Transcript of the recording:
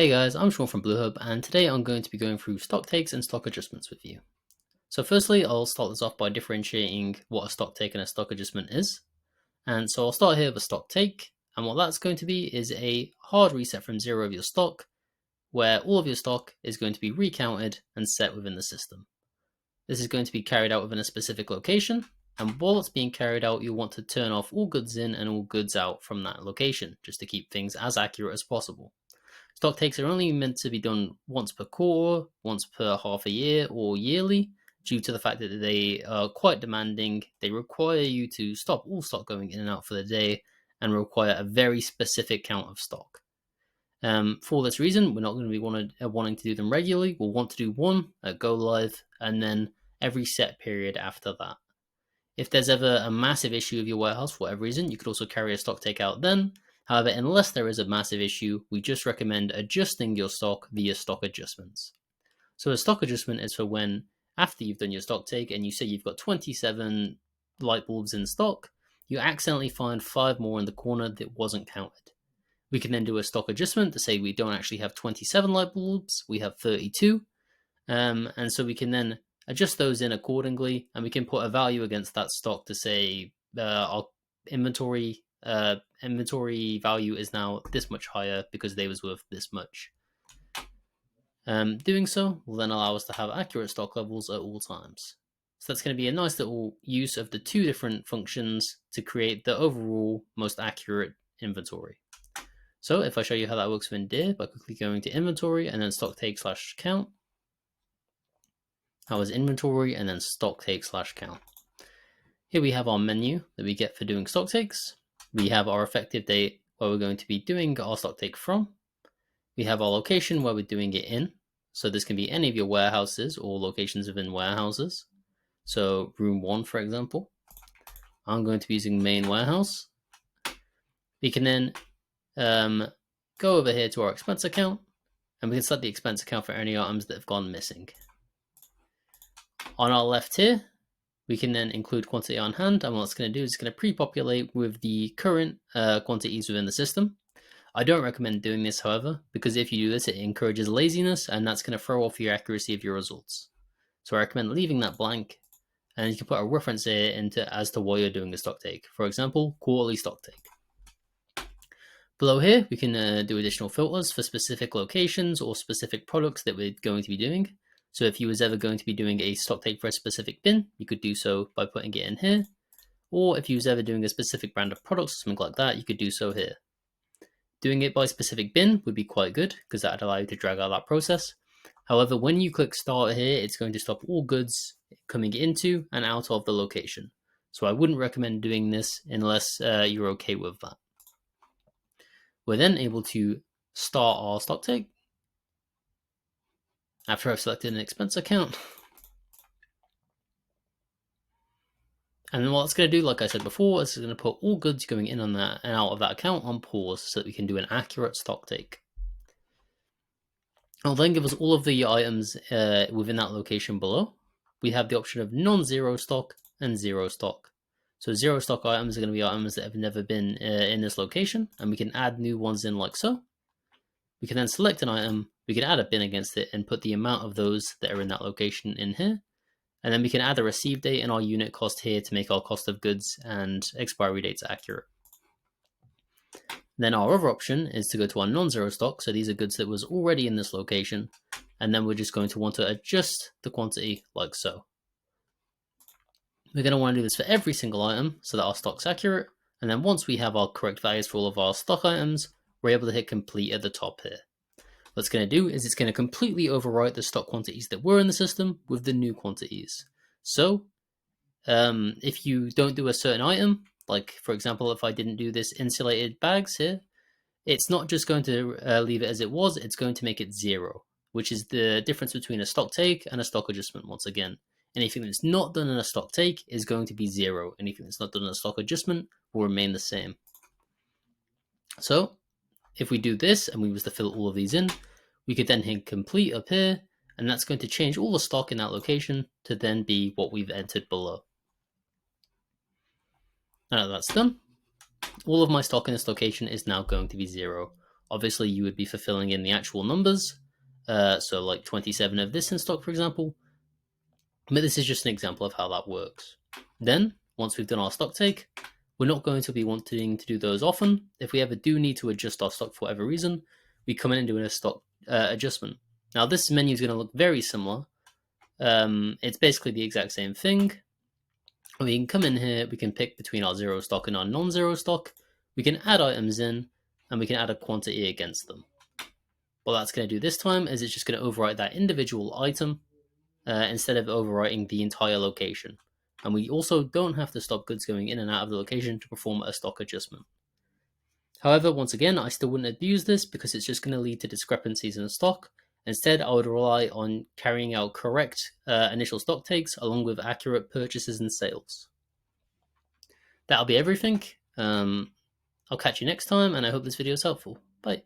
Hey guys, I'm Sean from Bluehub, and today I'm going to be going through stock takes and stock adjustments with you. So firstly, I'll start this off by differentiating what a stock take and a stock adjustment is. And so I'll start here with a stock take, and what that's going to be is a hard reset from zero of your stock, where all of your stock is going to be recounted and set within the system. This is going to be carried out within a specific location, and while it's being carried out, you'll want to turn off all goods in and all goods out from that location, just to keep things as accurate as possible. Stock takes are only meant to be done once per quarter, once per half a year, or yearly, due to the fact that they are quite demanding. They require you to stop all stock going in and out for the day and require a very specific count of stock. For this reason, we're not going to be wanting to do them regularly. We'll want to do one at go live and then every set period after that. If there's ever a massive issue with your warehouse for whatever reason, you could also carry a stock take out then. However, unless there is a massive issue, we just recommend adjusting your stock via stock adjustments. So a stock adjustment is for when, after you've done your stock take and you say you've got 27 light bulbs in stock, you accidentally find 5 more in the corner that wasn't counted. We can then do a stock adjustment to say we don't actually have 27 light bulbs, we have 32. And so we can then adjust those in accordingly, and we can put a value against that stock to say our inventory value is now this much higher because they was worth this much. Doing so will then allow us to have accurate stock levels at all times. So that's going to be a nice little use of the two different functions to create the overall most accurate inventory. So if I show you how that works within Dir by quickly going to inventory and then stock take / count. How is inventory and then stock take / count. Here we have our menu that we get for doing stock takes. We have our effective date where we're going to be doing our stock take from. We have our location where we're doing it in. So this can be any of your warehouses or locations within warehouses. So room 1, for example. I'm going to be using main warehouse. We can then go over here to our expense account, and we can set the expense account for any items that have gone missing. On our left here, we can then include quantity on hand, and what it's going to do is it's going to pre-populate with the current quantities within the system. I don't recommend doing this, however, because if you do this, it encourages laziness, and that's going to throw off your accuracy of your results. So I recommend leaving that blank, and you can put a reference here as to why you're doing a stock take. For example, quarterly stock take. Below here, we can do additional filters for specific locations or specific products that we're going to be doing. So if you was ever going to be doing a stock take for a specific bin, you could do so by putting it in here. Or if you was ever doing a specific brand of products or something like that, you could do so here. Doing it by specific bin would be quite good because that would allow you to drag out that process. However, when you click start here, it's going to stop all goods coming into and out of the location. So I wouldn't recommend doing this unless you're okay with that. We're then able to start our stock take. After I've selected an expense account. And then what it's going to do, like I said before, is it's going to put all goods going in on that and out of that account on pause so that we can do an accurate stock take. It'll then give us all of the items within that location below. We have the option of non-zero stock and zero stock. So zero stock items are going to be items that have never been in this location, and we can add new ones in like so. We can then select an item, we can add a bin against it and put the amount of those that are in that location in here. And then we can add a receive date and our unit cost here to make our cost of goods and expiry dates accurate. Then our other option is to go to our non-zero stock. So these are goods that was already in this location. And then we're just going to want to adjust the quantity like so. We're going to want to do this for every single item so that our stock's accurate. And then once we have our correct values for all of our stock items, we're able to hit complete at the top here. What it's going to do is it's going to completely overwrite the stock quantities that were in the system with the new quantities. So if you don't do a certain item, like for example, if I didn't do this insulated bags here, it's not just going to leave it as it was, it's going to make it 0, which is the difference between a stock take and a stock adjustment once again. Anything that's not done in a stock take is going to be 0. Anything that's not done in a stock adjustment will remain the same. So if we do this and we was to fill all of these in, we could then hit complete up here, and that's going to change all the stock in that location to then be what we've entered below. Now that that's done, all of my stock in this location is now going to be 0. Obviously, you would be fulfilling in the actual numbers, so like 27 of this in stock, for example. But this is just an example of how that works. Then, once we've done our stock take, we're not going to be wanting to do those often. If we ever do need to adjust our stock for whatever reason, we come in and do a stock adjustment. Now, this menu is going to look very similar. It's basically the exact same thing. We can come in here, we can pick between our zero stock and our non-zero stock. We can add items in, and we can add a quantity against them. What that's going to do this time is it's just going to overwrite that individual item instead of overwriting the entire location. And we also don't have to stop goods going in and out of the location to perform a stock adjustment. However, once again, I still wouldn't abuse this because it's just going to lead to discrepancies in stock. Instead, I would rely on carrying out correct initial stock takes along with accurate purchases and sales. That'll be everything. I'll catch you next time, and I hope this video is helpful. Bye.